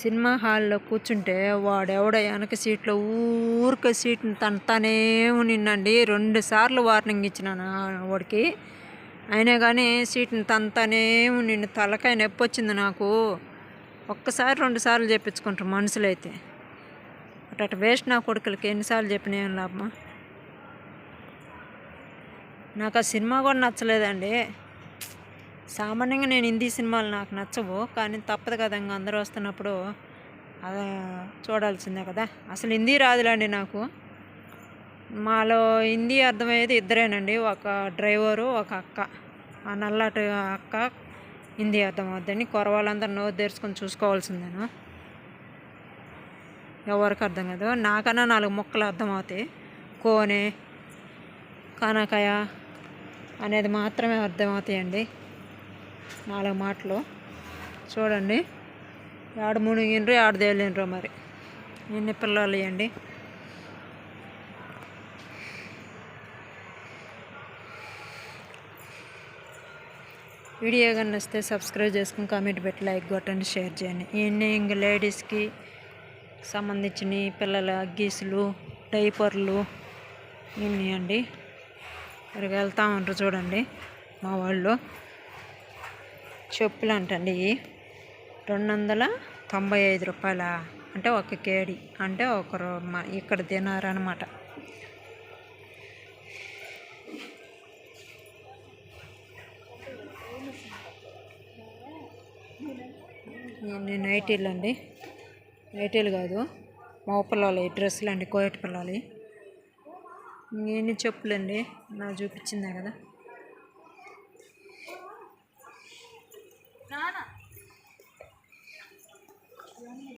Cinema హాల్లో కూర్చుంటే వాడెవడో వెనక సీట్లో ఊరికే సీట్ని తనతానే నిన్నండి 2 సార్లు వార్నింగ్ ఇచ్చినాను వాడికి. అయినా కానీ సీట్ని తనతానే నిన్ను తలకాయ నొప్పి వచ్చింది నాకు. ఒక్కసారి 2 సార్లు చెప్పించుకుంటారు మనుషులైతే. అటు వేస్ట్ నా కొడుకులకి ఎన్నిసార్లు చెప్పినా ఏం లాభమా. నాకు ఆ సినిమా కూడా నచ్చలేదండి. సామాన్యంగా నేను హిందీ సినిమాలు నాకు నచ్చవు, కానీ తప్పదు కదా, ఇంకా అందరూ వస్తున్నప్పుడు అదే చూడాల్సిందే కదా. అసలు హిందీ రాదులేండి నాకు. మాలో హిందీ అర్థమయ్యేది ఇద్దరేనండి, ఒక డ్రైవరు ఒక అక్క. ఆ నల్లటి అక్క హిందీ అర్థం అవుద్దని కొరవాళ్ళందరూ నోరు తెరుచుకొని చూసుకోవాల్సిందేను. ఎవరికి అర్థం కాదు. నాకన్నా 4 ముక్కలు అర్థమవుతాయి. కోనే కానకాయ అనేది మాత్రమే అర్థమవుతాయండి, 4 మాటలు. చూడండి, ఆడ మునిగినరు ఆడ తేలినరు. మరి ఎన్ని పిల్లలు ఇవ్వండి. వీడియో కానీ నచ్చితే సబ్స్క్రైబ్ చేసుకుని కామెంట్ పెట్టి లైక్ కొట్టండి, షేర్ చేయండి. ఇవన్నీ ఇంక లేడీస్కి సంబంధించిన పిల్లల అగ్గీసులు, డైపర్లు ఇవన్నీ అండి. ఇక్కడికి వెళ్తా ఉంటారు చూడండి మా వాళ్ళు. చెప్పులు అంటండి 295 రూపాయల, అంటే ఒక కేడి, అంటే ఒకరు ఇక్కడ తినారనమాట. ఇవన్నీ నైటీలు అండి, నైటీలు కాదు మా పిల్లలు డ్రెస్సులు అండి, కోయట పిల్లలు. ఇవన్నీ చెప్పులండి, నాకు చూపించిందే కదా.